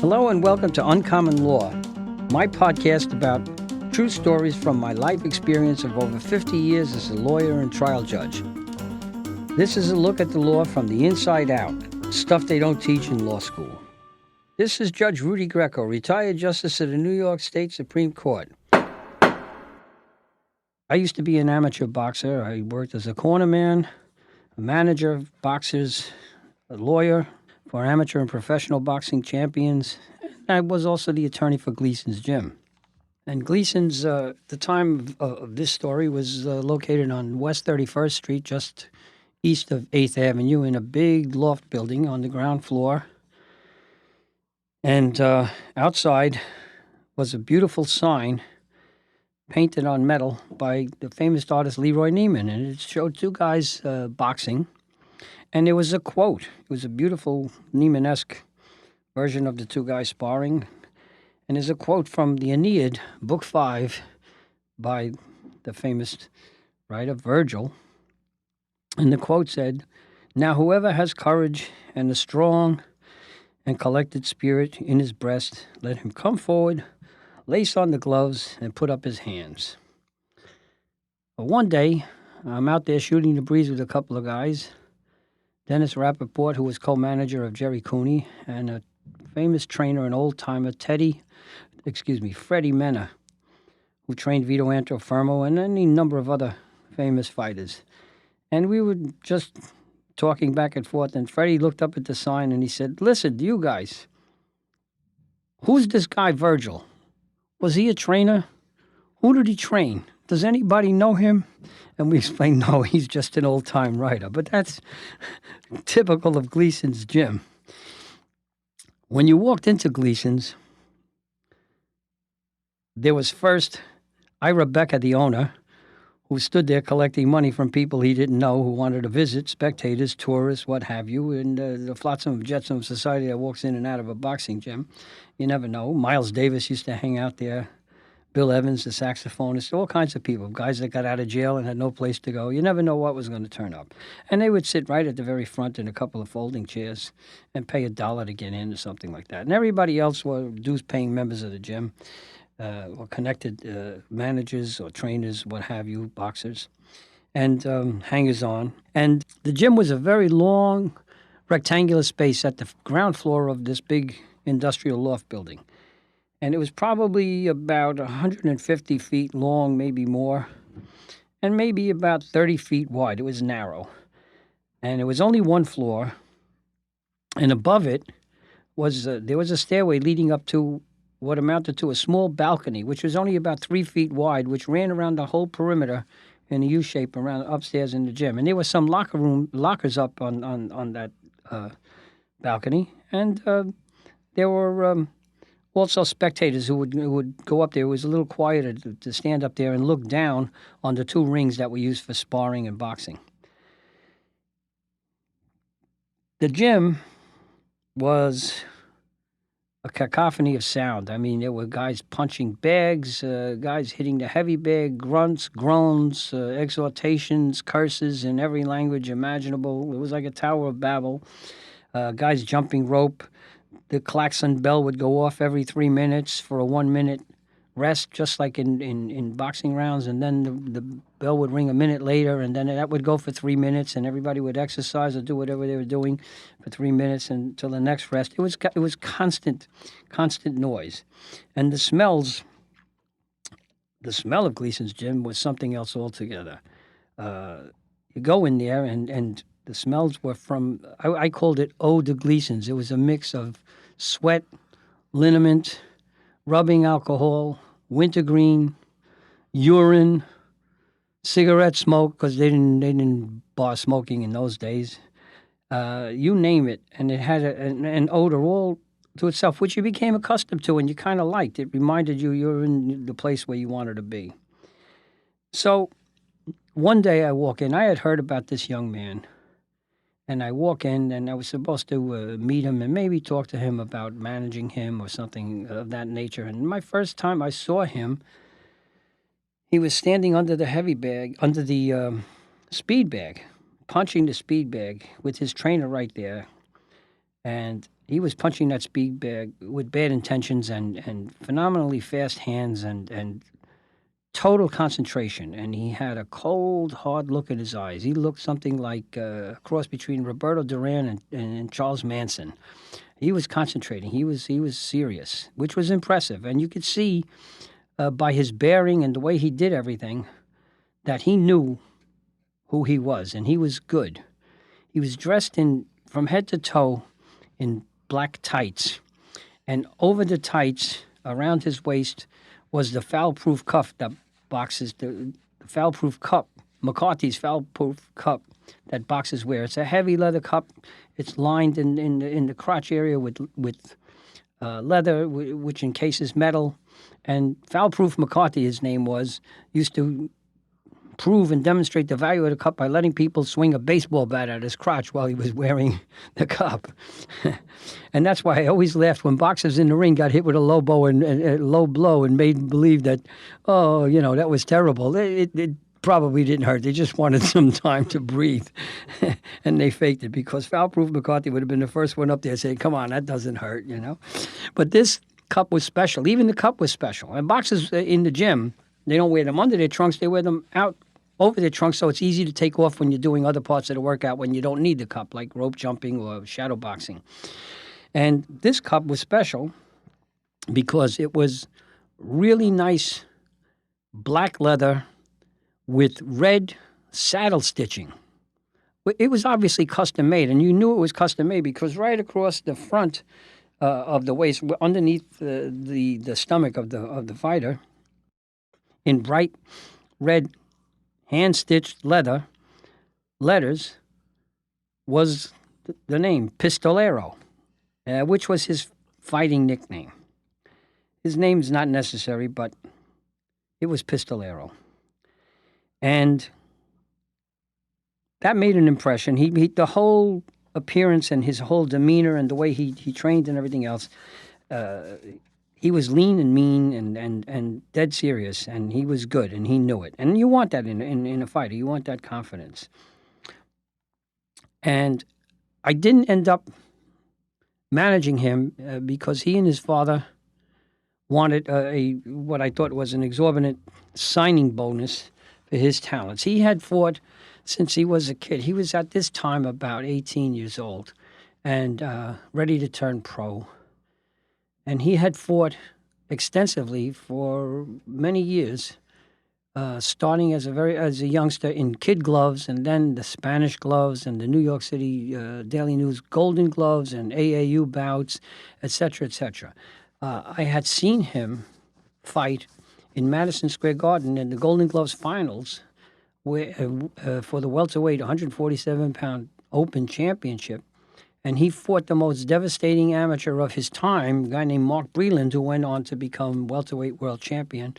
Hello and welcome to Uncommon Law, my podcast about true stories from my life experience of over 50 years as a lawyer and trial judge. This is a look at the law from the inside out, stuff they don't teach in law school. This is Judge Rudy Greco, retired Justice of the New York State Supreme Court. I used to be an amateur boxer. I worked as a cornerman, a manager of boxers, a lawyer for amateur and professional boxing champions. I was also the attorney for Gleason's Gym. And Gleason's, the time of this story, was located on West 31st Street, just east of 8th Avenue, in a big loft building on the ground floor. And outside was a beautiful sign painted on metal by the famous artist Leroy Neiman, and it showed two guys boxing. And there was a quote. It was a beautiful Neiman-esque version of the two guys sparring. And there's a quote from the Aeneid, Book 5, by the famous writer Virgil. And the quote said, "Now whoever has courage and a strong and collected spirit in his breast, let him come forward, lace on the gloves, and put up his hands." But one day, I'm out there shooting the breeze with a couple of guys. Dennis Rappaport, who was co-manager of Jerry Cooney, and a famous trainer, an old-timer, Freddie Mena, who trained Vito Antuofermo and any number of other famous fighters. And we were just talking back and forth, and Freddie looked up at the sign and he said, "Listen, you guys, who's this guy Virgil? Was he a trainer? Who did he train? Does anybody know him?" And we explained, no, he's just an old-time writer. But that's typical of Gleason's Gym. When you walked into Gleason's, there was first Ira Becker, the owner, who stood there collecting money from people he didn't know who wanted to visit, spectators, tourists, what have you, and the flotsam and jetsam of society that walks in and out of a boxing gym. You never know. Miles Davis used to hang out there. Bill Evans, the saxophonist, all kinds of people, guys that got out of jail and had no place to go. You never know what was going to turn up. And they would sit right at the very front in a couple of folding chairs and pay $1 to get in or something like that. And everybody else were dues-paying members of the gym or connected managers or trainers, what have you, boxers, and hangers-on. And the gym was a very long, rectangular space at the ground floor of this big industrial loft building. And it was probably about 150 feet long, maybe more, and maybe about 30 feet wide. It was narrow. And it was only one floor. And above it was there was a stairway leading up to what amounted to a small balcony, which was only about 3 feet wide, which ran around the whole perimeter in a U-shape around upstairs in the gym. And there were some lockers up on that balcony. And there were also spectators who would go up there. It was a little quieter to stand up there and look down on the two rings that were used for sparring and boxing. The gym was a cacophony of sound. I mean, there were guys punching bags, guys hitting the heavy bag, grunts, groans, exhortations, curses in every language imaginable. It was like a Tower of Babel. Guys jumping rope. The klaxon bell would go off every 3 minutes for a 1-minute rest, just like in boxing rounds. And then the bell would ring a minute later, and then that would go for 3 minutes, and everybody would exercise or do whatever they were doing for 3 minutes until the next rest. It was constant noise. And the smell of Gleason's Gym was something else altogether. You go in there, and the smells were from, I called it Eau de Gleason's. It was a mix of sweat, liniment, rubbing alcohol, wintergreen, urine, cigarette smoke, because they didn't bar smoking in those days. You name it, and it had an odor all to itself, which you became accustomed to and you kind of liked. It reminded you were in the place where you wanted to be. So one day I walk in. I had heard about this young man. And I walk in, and I was supposed to meet him and maybe talk to him about managing him or something of that nature. And my first time I saw him, he was standing under the heavy bag, under the speed bag, punching the speed bag with his trainer right there. And he was punching that speed bag with bad intentions and phenomenally fast hands and total concentration. And he had a cold, hard look in his eyes. He looked something like a cross between Roberto Duran and Charles Manson. He was concentrating. He was serious, which was impressive. And you could see by his bearing and the way he did everything that he knew who he was, and he was good. He was dressed in from head to toe in black tights, and over the tights, around his waist, was the foul-proof cuff that boxes the foul-proof cup, McCarthy's foul-proof cup that boxers wear. It's a heavy leather cup. It's lined in the crotch area with leather, which encases metal. And foul-proof McCarthy, his name was, used to prove and demonstrate the value of the cup by letting people swing a baseball bat at his crotch while he was wearing the cup. And that's why I always laughed when boxers in the ring got hit with a low blow and a low blow and made believe that, oh, that was terrible. It probably didn't hurt. They just wanted some time to breathe. And they faked it because foul-proof McCarthy would have been the first one up there saying, come on, that doesn't hurt, But this cup was special. Even the cup was special. And boxers in the gym, they don't wear them under their trunks. They wear them out over their trunks, so it's easy to take off when you're doing other parts of the workout when you don't need the cup, like rope jumping or shadow boxing. And this cup was special because it was really nice black leather with red saddle stitching. It was obviously custom made, and you knew it was custom made because right across the front of the waist, underneath the stomach of the fighter, in bright red hand-stitched letters, was the name Pistolero, which was his fighting nickname. His name's not necessary, but it was Pistolero. And that made an impression. He the whole appearance and his whole demeanor and the way he trained and everything else, he was lean and mean and dead serious, and he was good, and he knew it. And you want that in a fighter. You want that confidence. And I didn't end up managing him because he and his father wanted what I thought was an exorbitant signing bonus for his talents. He had fought since he was a kid. He was at this time about 18 years old and ready to turn pro. And he had fought extensively for many years, starting as a youngster in kid gloves, and then the Spanish gloves, and the New York City Daily News Golden Gloves, and AAU bouts, etc., etc. I had seen him fight in Madison Square Garden in the Golden Gloves finals, where for the welterweight 147-pound Open Championship. And he fought the most devastating amateur of his time, a guy named Mark Breland, who went on to become welterweight world champion.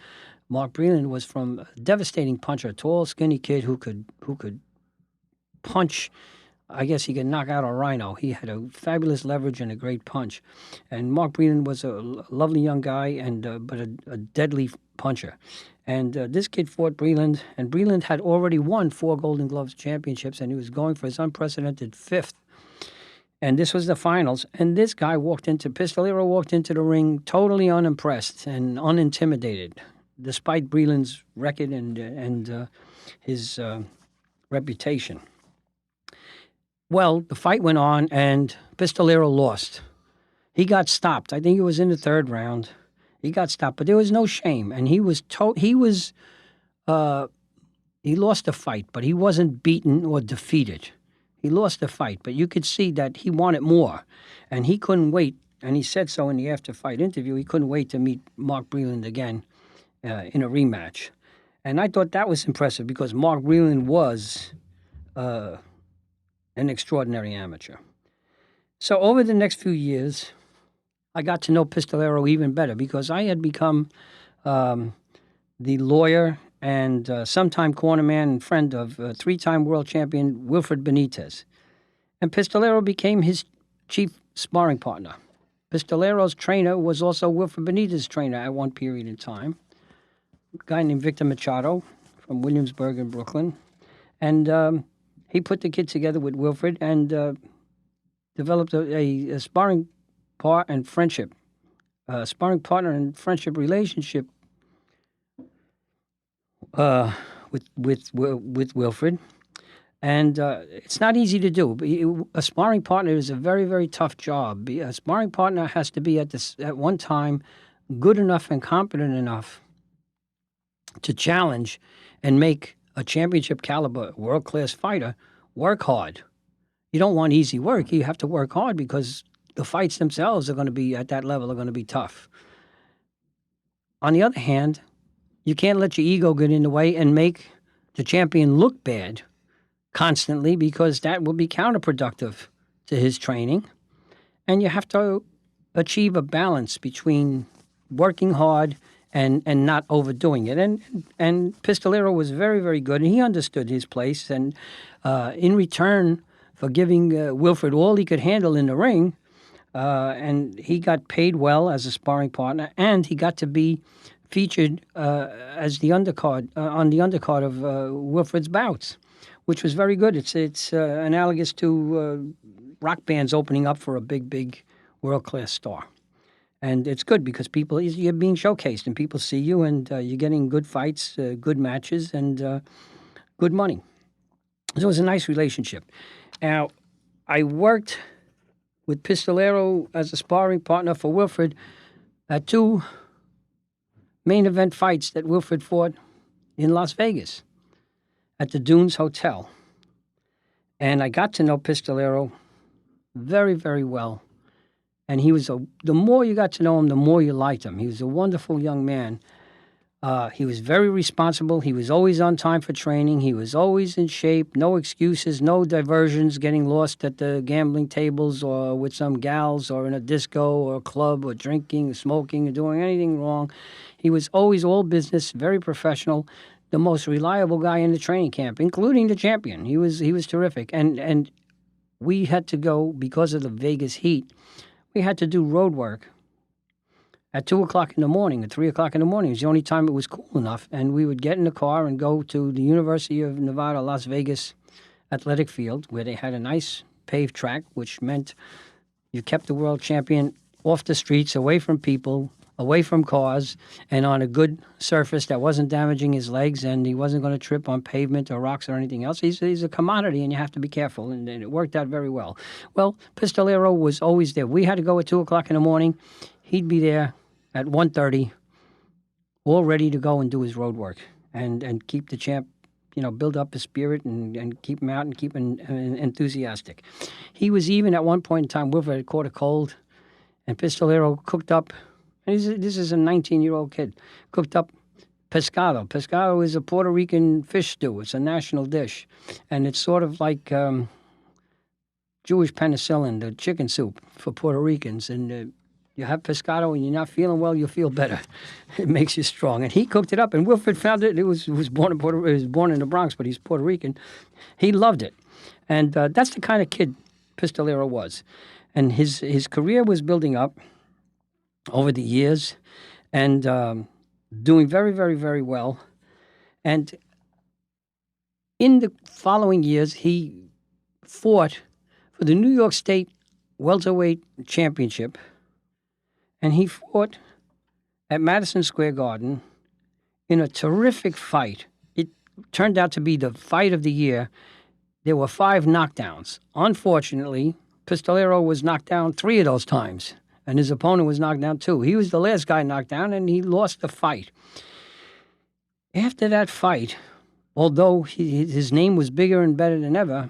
Mark Breland was from a devastating puncher, a tall, skinny kid who could punch. I guess he could knock out a rhino. He had a fabulous leverage and a great punch. And Mark Breland was a lovely young guy, but a deadly puncher. And this kid fought Breland, and Breland had already won 4 Golden Gloves championships, and he was going for his unprecedented 5th. And this was the finals. And this guy Pistolero walked into the ring totally unimpressed and unintimidated, despite Breland's record and his reputation. Well, the fight went on, and Pistolero lost. He got stopped. I think it was in the 3rd round. He got stopped, but there was no shame. And he lost the fight, but he wasn't beaten or defeated. He lost the fight, but you could see that he wanted more, and he couldn't wait. And he said so in the after-fight interview. He couldn't wait to meet Mark Breland again in a rematch. And I thought that was impressive because Mark Breland was an extraordinary amateur. So over the next few years, I got to know Pistolero even better because I had become the lawyer and sometime cornerman and friend of 3-time world champion Wilfred Benitez. And Pistolero became his chief sparring partner. Pistolero's trainer was also Wilfred Benitez's trainer at one period in time, a guy named Victor Machado from Williamsburg in Brooklyn. And he put the kid together with Wilfred, and developed a sparring part and friendship, sparring partner and friendship relationship uh, with Wilfred. And it's not easy to do. A sparring partner is a very, very tough job. A sparring partner has to be at one time good enough and competent enough to challenge and make a championship caliber world class fighter work hard. You don't want easy work. You have to work hard because the fights themselves are going to be at that level are going to be tough. On the other hand, you can't let your ego get in the way and make the champion look bad constantly because that will be counterproductive to his training. And you have to achieve a balance between working hard and not overdoing it. And Pistolero was very, very good, and he understood his place. And in return for giving Wilfred all he could handle in the ring, and he got paid well as a sparring partner, and he got to be featured as the undercard on the undercard of Wilfred's bouts, which was very good. It's analogous to rock bands opening up for a big world-class star. And it's good because you're being showcased and people see you and you're getting good fights, good matches, and good money. So it was a nice relationship. Now, I worked with Pistolero as a sparring partner for Wilfred at 2 main event fights that Wilfred fought in Las Vegas at the Dunes Hotel. And I got to know Pistolero very, very well. And the more you got to know him, the more you liked him. He was a wonderful young man. He was very responsible. He was always on time for training. He was always in shape. No excuses, no diversions, getting lost at the gambling tables or with some gals or in a disco or a club or drinking or smoking or doing anything wrong. He was always all business, very professional, the most reliable guy in the training camp, including the champion. He was terrific. And we had to go, because of the Vegas heat, we had to do road work at 2 o'clock in the morning, at 3 o'clock in the morning. It was the only time it was cool enough. And we would get in the car and go to the University of Nevada, Las Vegas athletic field, where they had a nice paved track, which meant you kept the world champion off the streets, away from people, away from cars, and on a good surface that wasn't damaging his legs, and he wasn't going to trip on pavement or rocks or anything else. He's a commodity, and you have to be careful, and it worked out very well. Well, Pistolero was always there. We had to go at 2 o'clock in the morning. He'd be there at 1:30, all ready to go and do his road work and keep the champ, build up his spirit and keep him out and keep him enthusiastic. He was even at one point in time, Wilfred had caught a cold, and Pistolero cooked up. This is a 19-year-old kid. Cooked up pescado. Pescado is a Puerto Rican fish stew. It's a national dish. And it's sort of like Jewish penicillin, the chicken soup for Puerto Ricans. And you have pescado and you're not feeling well, you feel better. It makes you strong. And he cooked it up. And Wilfred found it. He was born in the Bronx, but he's Puerto Rican. He loved it. And that's the kind of kid Pistolero was. And his career was building up over the years, and doing very, very, very well. And in the following years, he fought for the New York State welterweight championship, and he fought at Madison Square Garden in a terrific fight. It turned out to be the fight of the year. There were 5 knockdowns. Unfortunately, Pistolero was knocked down 3 of those times, and his opponent was knocked down 2. He was the last guy knocked down, and he lost the fight. After that fight, although his name was bigger and better than ever,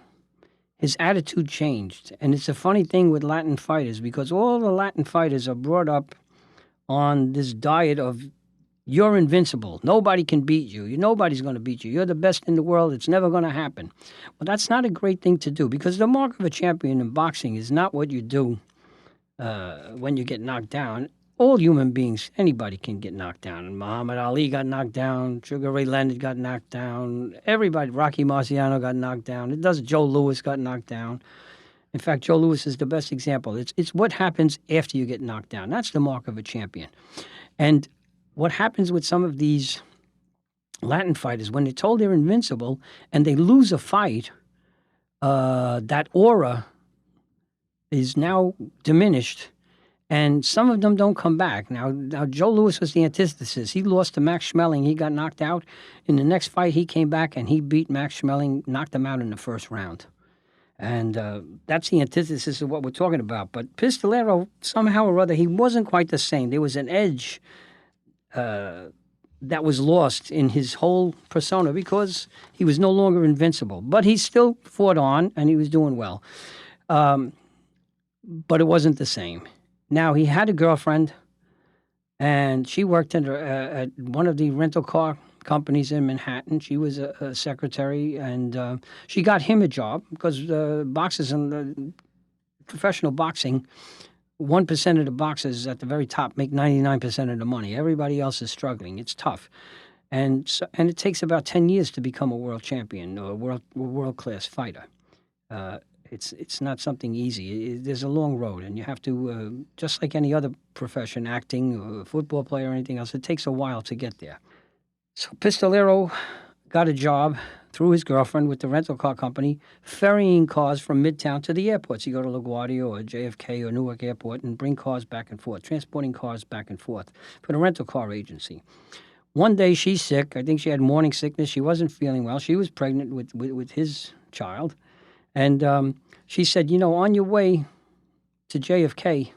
his attitude changed. And it's a funny thing with Latin fighters, because all the Latin fighters are brought up on this diet of, you're invincible. Nobody can beat you. Nobody's going to beat you. You're the best in the world. It's never going to happen. Well, that's not a great thing to do, because the mark of a champion in boxing is not what you do when you get knocked down. All human beings, anybody can get knocked down. Muhammad Ali got knocked down. Sugar Ray Leonard got knocked down. Everybody, Rocky Marciano got knocked down. Joe Louis got knocked down. In fact, Joe Louis is the best example. It's what happens after you get knocked down. That's the mark of a champion. And what happens with some of these Latin fighters, when they're told they're invincible and they lose a fight, that aura is now diminished, and some of them don't come back. Now Joe Louis was the antithesis. He lost to Max Schmeling. He got knocked out. In the next fight, he came back and he beat Max Schmeling, knocked him out in the first round. And that's the antithesis of what we're talking about. But Pistolero, somehow or other, he wasn't quite the same. There was an edge that was lost in his whole persona because he was no longer invincible. But he still fought on, and he was doing well. But it wasn't the same. Now, he had a girlfriend, and she worked at one of the rental car companies in Manhattan. She was a secretary, and she got him a job because boxers in professional boxing, 1% of the boxers at the very top make 99% of the money. Everybody else is struggling. It's tough. And it takes about 10 years to become a world champion or a world-class fighter. It's not something easy. There's a long road, and you have to, just like any other profession, acting, or a football player or anything else, it takes a while to get there. So Pistolero got a job through his girlfriend with the rental car company, ferrying cars from Midtown to the airports. You go to LaGuardia or JFK or Newark Airport and bring cars back and forth, transporting cars back and forth for the rental car agency. One day she's sick. I think she had morning sickness. She wasn't feeling well. She was pregnant with his child. And she said, on your way to JFK,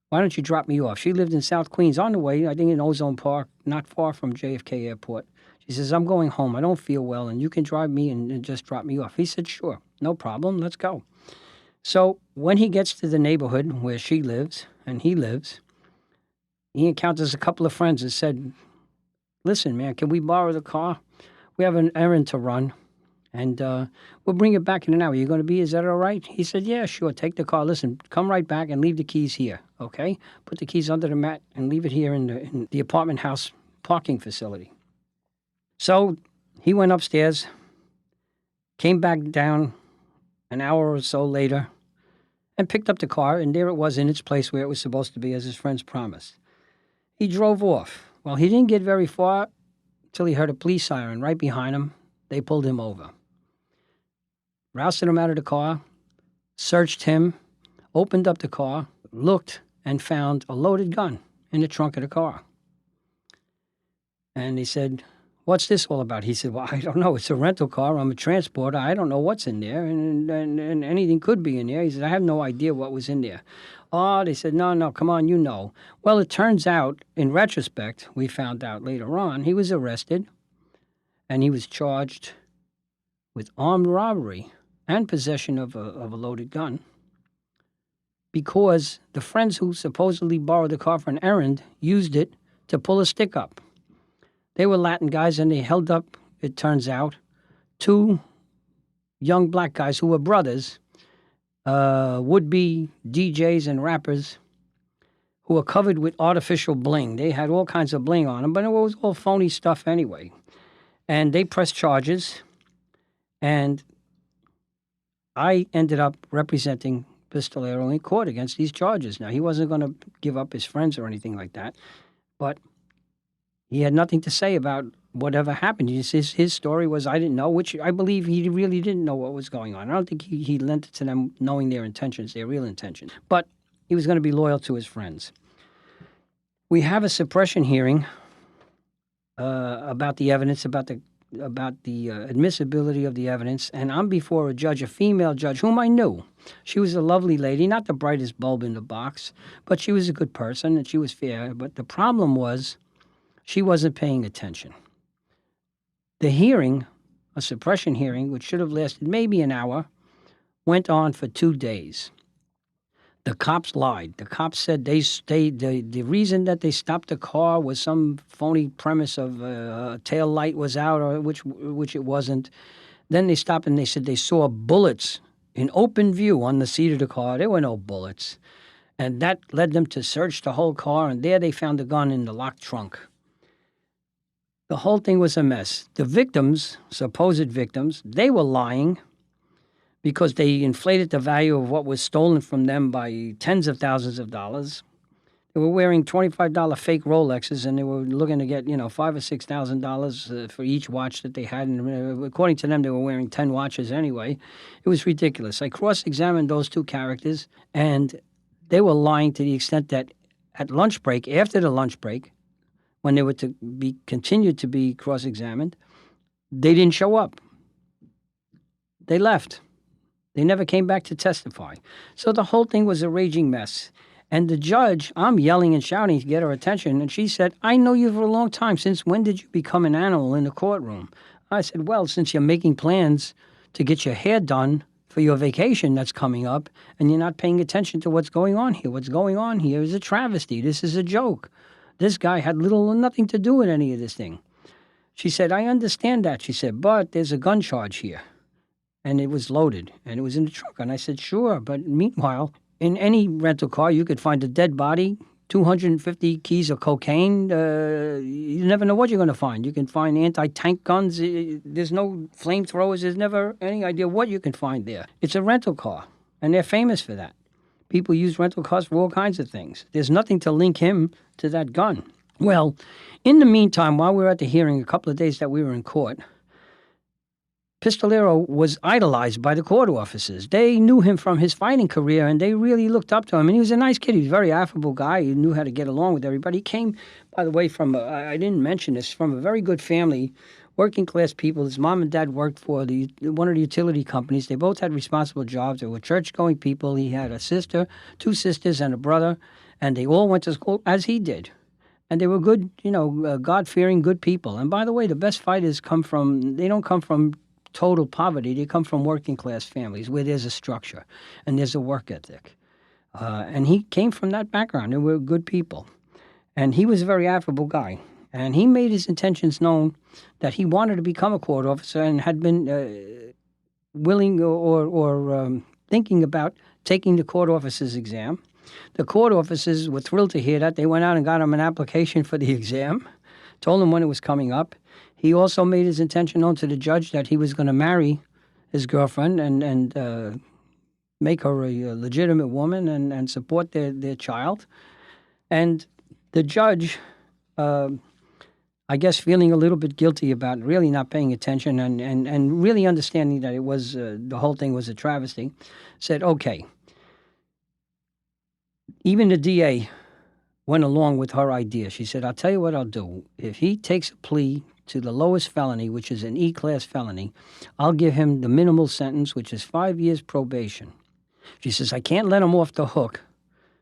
why don't you drop me off? She lived in South Queens. On the way, I think in Ozone Park, not far from JFK Airport. She says, I'm going home. I don't feel well, and you can drive me and just drop me off. He said, sure, no problem. Let's go. So when he gets to the neighborhood where she lives and he lives, he encounters a couple of friends and said, listen, man, can we borrow the car? We have an errand to run. And we'll bring it back in an hour. You're going to be, is that all right? He said, yeah, sure. Take the car. Listen, come right back and leave the keys here, okay? Put the keys under the mat and leave it here in the apartment house parking facility. So he went upstairs, came back down an hour or so later, and picked up the car, and there it was in its place where it was supposed to be, as his friends promised. He drove off. Well, he didn't get very far until he heard a police siren right behind him. They pulled him over. Rousted him out of the car, searched him, opened up the car, looked, and found a loaded gun in the trunk of the car. And he said, what's this all about? He said, well, I don't know. It's a rental car. I'm a transporter. I don't know what's in there, and anything could be in there. He said, I have no idea what was in there. Oh, they said, no, come on, you know. Well, it turns out, in retrospect, we found out later on, he was arrested, and he was charged with armed robbery and possession of a loaded gun because the friends who supposedly borrowed the car for an errand used it to pull a stick up. They were Latin guys, and they held up, it turns out, two young black guys who were brothers, would-be DJs and rappers who were covered with artificial bling. They had all kinds of bling on them, but it was all phony stuff anyway. And they pressed charges, and I ended up representing Pistolero in court against these charges. Now, he wasn't going to give up his friends or anything like that, but he had nothing to say about whatever happened. His story was, I didn't know, which I believe he really didn't know what was going on. I don't think he lent it to them knowing their intentions, their real intentions. But he was going to be loyal to his friends. We have a suppression hearing about the evidence, about the admissibility of the evidence, and I'm before a judge, a female judge, whom I knew. She was a lovely lady, not the brightest bulb in the box, but she was a good person, and she was fair. But the problem was she wasn't paying attention. The hearing, a suppression hearing, which should have lasted maybe an hour, went on for 2 days. The cops lied. The cops said the reason that they stopped the car was some phony premise of a tail light was out, or which it wasn't. Then they stopped and they said they saw bullets in open view on the seat of the car. There were no bullets. And that led them to search the whole car, and there they found the gun in the locked trunk. The whole thing was a mess. The victims, supposed victims, they were lying because they inflated the value of what was stolen from them by tens of thousands of dollars. They were wearing $25 fake Rolexes, and they were looking to get, $5,000 or $6,000 for each watch that they had. And according to them, they were wearing 10 watches anyway. It was ridiculous. I cross-examined those two characters, and they were lying to the extent that at lunch break, after the lunch break, when they were to be continued to be cross-examined, they didn't show up. They left. They never came back to testify. So the whole thing was a raging mess. And the judge, I'm yelling and shouting to get her attention, and she said, I know you for a long time. Since when did you become an animal in the courtroom? I said, well, since you're making plans to get your hair done for your vacation that's coming up, and you're not paying attention to what's going on here. What's going on here is a travesty. This is a joke. This guy had little or nothing to do with any of this thing. She said, I understand that. She said, but there's a gun charge here. And it was loaded, and it was in the trunk. And I said, sure, but meanwhile, in any rental car, you could find a dead body, 250 keys of cocaine. You never know what you're going to find. You can find anti-tank guns. There's no flamethrowers. There's never any idea what you can find there. It's a rental car, and they're famous for that. People use rental cars for all kinds of things. There's nothing to link him to that gun. Well, in the meantime, while we were at the hearing, a couple of days that we were in court, Pistolero was idolized by the court officers. They knew him from his fighting career, and they really looked up to him. And he was a nice kid. He was a very affable guy. He knew how to get along with everybody. He came, by the way, from, I didn't mention this, from a very good family, working-class people. His mom and dad worked for one of the utility companies. They both had responsible jobs. They were church-going people. He had a sister, 2 sisters, and a brother, and they all went to school, as he did. And they were good, God-fearing, good people. And by the way, the best fighters they don't come from total poverty. They come from working class families where there's a structure and there's a work ethic. And he came from that background. They were good people. And he was a very affable guy. And he made his intentions known that he wanted to become a court officer and had been willing or thinking about taking the court officer's exam. The court officers were thrilled to hear that. They went out and got him an application for the exam, told him when it was coming up. He also made his intention known to the judge that he was going to marry his girlfriend and make her a legitimate woman and support their child. And the judge, I guess, feeling a little bit guilty about really not paying attention and really understanding that it was the whole thing was a travesty, said, okay. Even the DA went along with her idea. She said, I'll tell you what I'll do. If he takes a plea to the lowest felony, which is an E-class felony, I'll give him the minimal sentence, which is 5 years probation. She says, I can't let him off the hook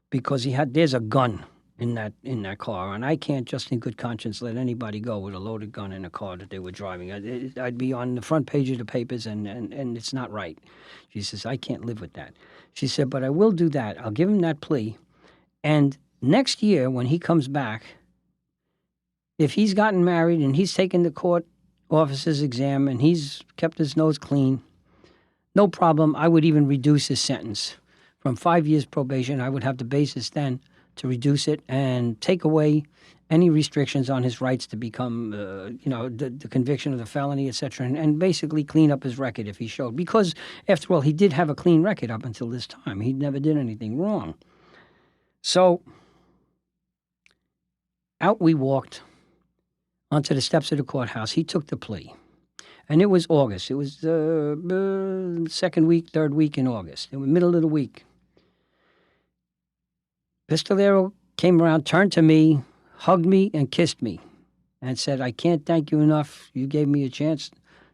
because there's a gun in that car, and I can't just in good conscience let anybody go with a loaded gun in a car that they were driving. I'd be on the front page of the papers, and it's not right. She says, I can't live with that. She said, but I will do that. I'll give him that plea, and next year when he comes back, if he's gotten married and he's taken the court officer's exam and he's kept his nose clean, no problem. I would even reduce his sentence from 5 years probation. I would have the basis then to reduce it and take away any restrictions on his rights to become, the conviction of the felony, etc., and basically clean up his record if he showed. Because, after all, he did have a clean record up until this time. He never did anything wrong. So, out we walked onto the steps of the courthouse. He took the plea. And it was August. It was the second week, third week in August. In the middle of the week. Pistolero came around, turned to me, hugged me, and kissed me, and said, I can't thank you enough. You gave me a chance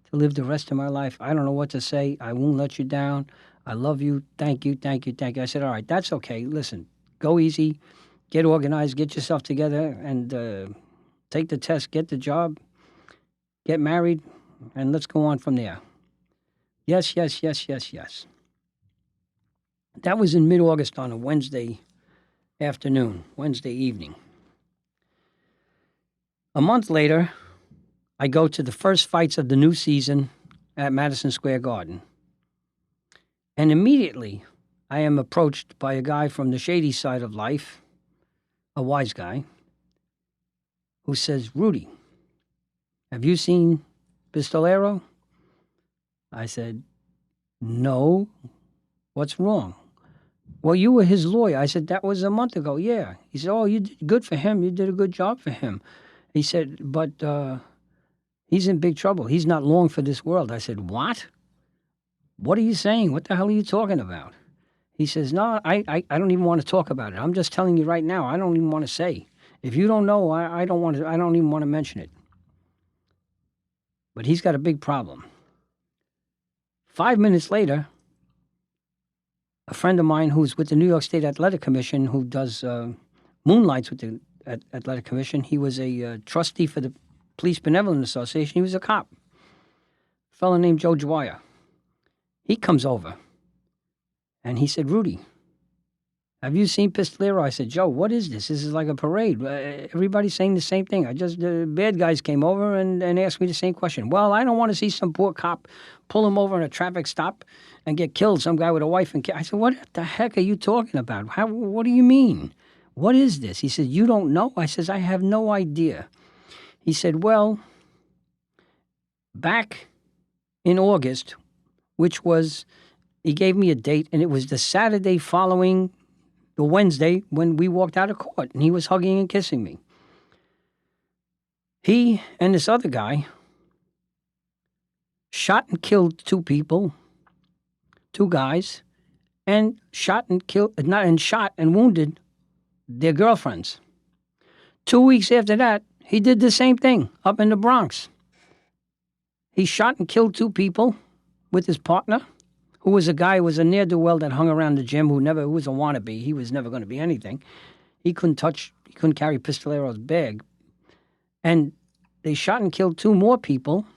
to live the rest of my life. I don't know what to say. I won't let you down. I love you. Thank you, thank you, thank you. I said, all right, that's okay. Listen, go easy. Get organized. Get yourself together and take the test. Get the job. Get married. And let's go on from there. Yes, yes, yes, yes, yes. That was in mid-August on a Wednesday afternoon, Wednesday evening. A month later, I go to the first fights of the new season at Madison Square Garden. And immediately, I am approached by a guy from the shady side of life, a wise guy, who says, Rudy, have you seen Pistolero? I said, no. What's wrong? Well, you were his lawyer. I said, that was a month ago. Yeah. He said, oh, you did good for him. You did a good job for him. He said, but he's in big trouble. He's not long for this world. I said, what? What are you saying? What the hell are you talking about? He says, no, I don't even want to talk about it. I'm just telling you right now. I don't even want to say. If you don't know, I don't even want to mention it. But he's got a big problem. 5 minutes later, a friend of mine who's with the New York State Athletic Commission, who does moonlights with the Athletic Commission, he was a trustee for the Police Benevolent Association. He was a cop. A fellow named Joe Dwyer. He comes over, and he said, Rudy, have you seen Pistolero? I said, Joe, what is this? This is like a parade. Everybody's saying the same thing. The bad guys came over and asked me the same question. Well, I don't want to see some poor cop pull him over in a traffic stop and get killed, some guy with a wife and kid. I said, what the heck are you talking about? What do you mean? What is this? He said, you don't know? I says, I have no idea. He said, well, back in August, which was, he gave me a date, and it was the Saturday following the Wednesday when we walked out of court, and he was hugging and kissing me. He and this other guy shot and killed two people, two guys, and shot and wounded their girlfriends. 2 weeks after that, he did the same thing up in the Bronx. He shot and killed two people with his partner, who was a guy who was a ne'er-do-well that hung around the gym, who was a wannabe. He was never going to be anything. He couldn't carry Pistolero's bag. And they shot and killed two more people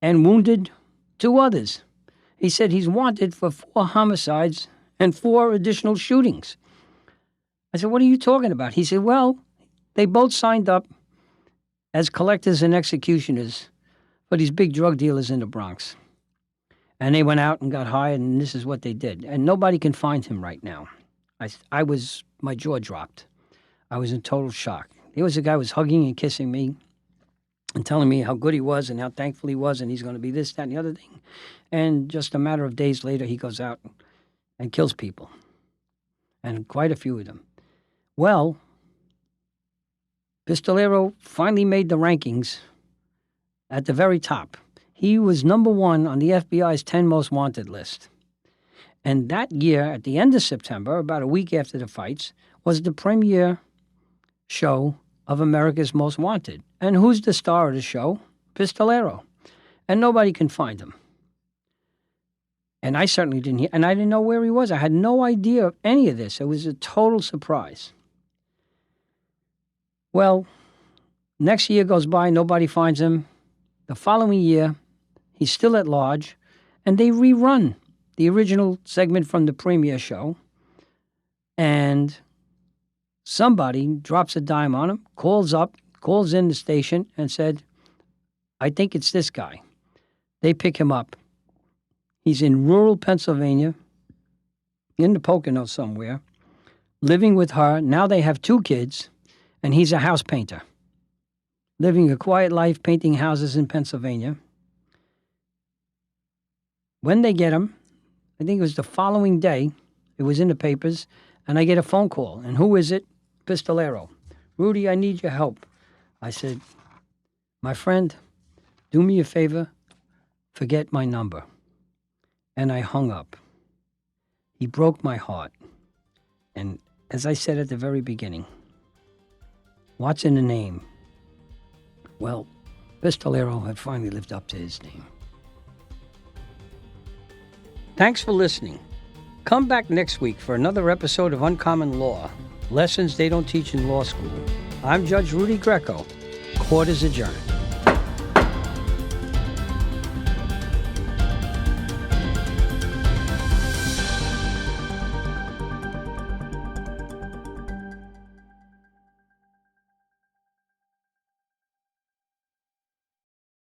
and wounded two others. He said he's wanted for 4 homicides and 4 additional shootings. I said, what are you talking about? He said, well, they both signed up as collectors and executioners for these big drug dealers in the Bronx. And they went out and got hired, and this is what they did. And nobody can find him right now. My jaw dropped. I was in total shock. There was a guy who was hugging and kissing me and telling me how good he was and how thankful he was, and he's going to be this, that, and the other thing. And just a matter of days later, he goes out and kills people, and quite a few of them. Well, Pistolero finally made the rankings at the very top. He was number 1 on the FBI's 10 most wanted list. And that year, at the end of September, about a week after the fights, was the premiere show of America's Most Wanted. And who's the star of the show? Pistolero. And nobody can find him. And I certainly didn't hear, and I didn't know where he was. I had no idea of any of this. It was a total surprise. Well, next year goes by, nobody finds him. The following year, he's still at large, and they rerun the original segment from the premiere show, and somebody drops a dime on him, calls in the station, and said, I think it's this guy. They pick him up. He's in rural Pennsylvania, in the Poconos somewhere, living with her. Now they have 2 kids, and he's a house painter, living a quiet life, painting houses in Pennsylvania. When they get him, I think it was the following day, it was in the papers, and I get a phone call. And who is it? Pistolero. Rudy, I need your help. I said, my friend, do me a favor, forget my number. And I hung up. He broke my heart. And as I said at the very beginning, what's in the name? Well, Pistolero had finally lived up to his name. Thanks for listening. Come back next week for another episode of Uncommon Law, lessons they don't teach in law school. I'm Judge Rudy Greco. Court is adjourned.